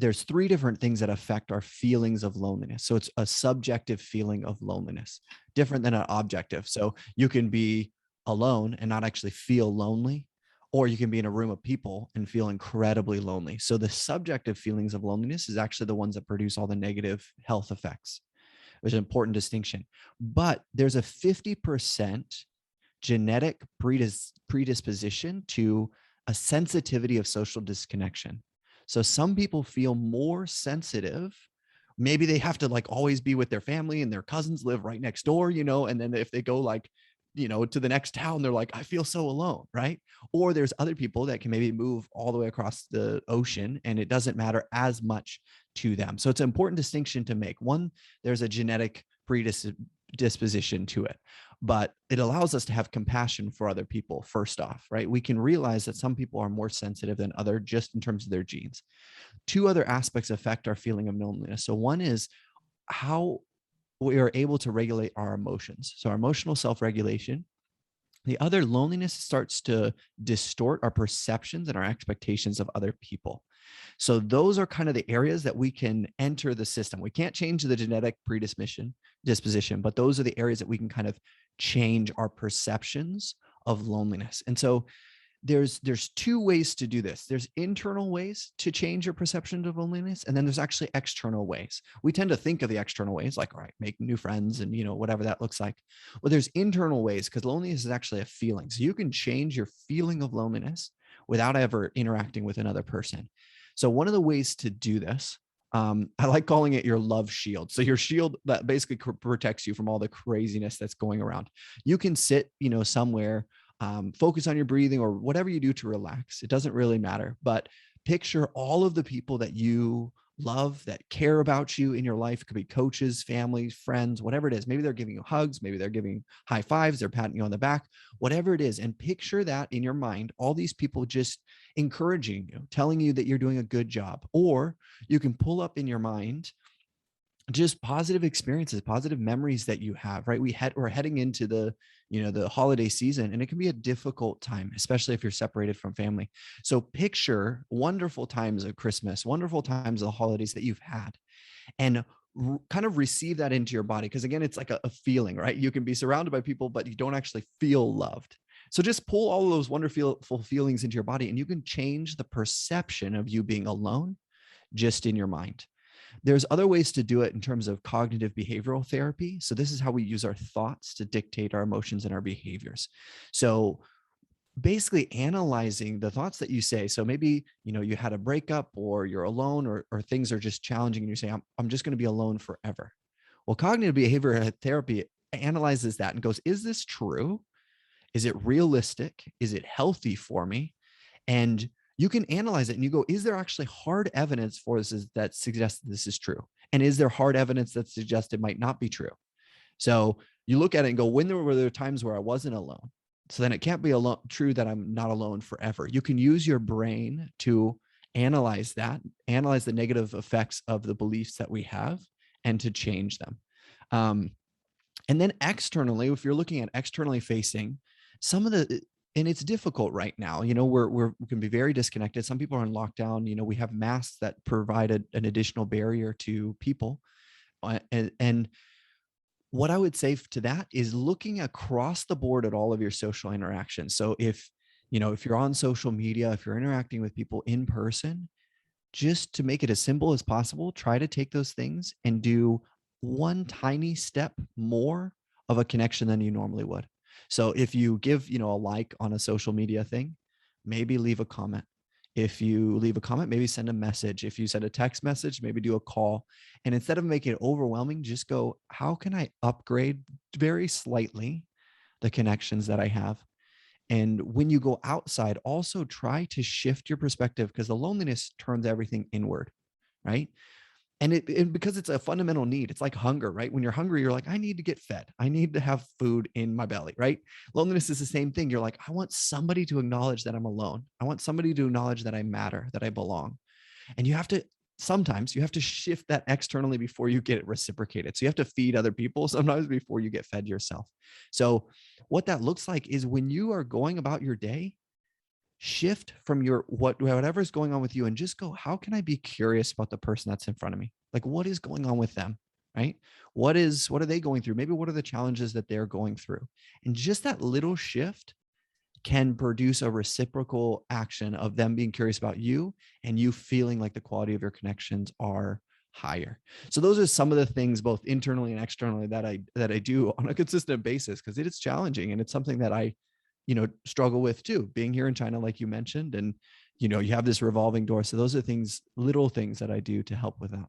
there's three different things that affect our feelings of loneliness. So it's a subjective feeling of loneliness, different than an objective. So you can be alone and not actually feel lonely, or you can be in a room of people and feel incredibly lonely. So the subjective feelings of loneliness is actually the ones that produce all the negative health effects, which is an important distinction. But there's a 50% genetic predisposition to a sensitivity of social disconnection. So some people feel more sensitive. Maybe they have to like always be with their family and their cousins live right next door, and then if they go like, to the next town, they're like, I feel so alone, right? Or there's other people that can maybe move all the way across the ocean and it doesn't matter as much to them. So it's an important distinction to make. One, there's a genetic predisposition to it, but it allows us to have compassion for other people. First off, right? We can realize that some people are more sensitive than others just in terms of their genes. Two other aspects affect our feeling of loneliness. So one is how we are able to regulate our emotions. So our emotional self-regulation. The other, loneliness starts to distort our perceptions and our expectations of other people. So those are kind of the areas that we can enter the system. We can't change the genetic disposition, but those are the areas that we can kind of change our perceptions of loneliness. And so there's two ways to do this. There's internal ways to change your perception of loneliness, and then there's actually external ways. We tend to think of the external ways like, all right, make new friends and whatever that looks like. Well, there's internal ways, because loneliness is actually a feeling. So you can change your feeling of loneliness without ever interacting with another person. So one of the ways to do this, I like calling it your love shield. So your shield that basically protects you from all the craziness that's going around. You can sit, somewhere, focus on your breathing or whatever you do to relax. It doesn't really matter, but picture all of the people that you love, that care about you in your life. It could be coaches, families, friends, whatever it is. Maybe they're giving you hugs. Maybe they're giving high fives. They're patting you on the back, whatever it is. And picture that in your mind, all these people just encouraging you, telling you that you're doing a good job. Or you can pull up in your mind just positive experiences, positive memories that you have, right? We're heading into the holiday season, and it can be a difficult time, especially if you're separated from family. So picture wonderful times of Christmas, wonderful times of the holidays that you've had, and kind of receive that into your body. Because again, it's like a feeling, right? You can be surrounded by people, but you don't actually feel loved. So just pull all of those wonderful feelings into your body, and you can change the perception of you being alone just in your mind. There's other ways to do it in terms of cognitive behavioral therapy. So this is how we use our thoughts to dictate our emotions and our behaviors. So basically analyzing the thoughts that you say. So maybe, you had a breakup or you're alone or things are just challenging and you say, I'm just going to be alone forever. Well, cognitive behavioral therapy analyzes that and goes, is this true? Is it realistic? Is it healthy for me? And you can analyze it and you go, is there actually hard evidence for this that suggests this is true? And is there hard evidence that suggests it might not be true? So you look at it and go, when were there times where I wasn't alone? So then it can't be true that I'm not alone forever. You can use your brain to analyze that, analyze the negative effects of the beliefs that we have and to change them. And then externally, if you're looking at externally facing, and it's difficult right now. We can be very disconnected. Some people are in lockdown. We have masks that provide an additional barrier to people. And what I would say to that is looking across the board at all of your social interactions. So if you're on social media, if you're interacting with people in person, just to make it as simple as possible, try to take those things and do one tiny step more of a connection than you normally would. So if you give, a like on a social media thing, maybe leave a comment. If you leave a comment, maybe send a message. If you send a text message, maybe do a call. And instead of making it overwhelming, just go, how can I upgrade very slightly the connections that I have? And when you go outside, also try to shift your perspective, because the loneliness turns everything inward, right? And because it's a fundamental need, it's like hunger, right? When you're hungry, you're like, I need to get fed. I need to have food in my belly, right? Loneliness is the same thing. You're like, I want somebody to acknowledge that I'm alone. I want somebody to acknowledge that I matter, that I belong. And sometimes you have to shift that externally before you get it reciprocated. So you have to feed other people sometimes before you get fed yourself. So what that looks like is when you are going about your day, shift from your whatever's going on with you and just go, how can I be curious about the person that's in front of me? Like, what is going on with them? Right? What are they going through? Maybe what are the challenges that they're going through? And just that little shift can produce a reciprocal action of them being curious about you and you feeling like the quality of your connections are higher. So those are some of the things both internally and externally that I do on a consistent basis, because it is challenging and it's something that I, struggle with too, being here in China, like you mentioned, and you have this revolving door. So those are things, little things that I do to help with that.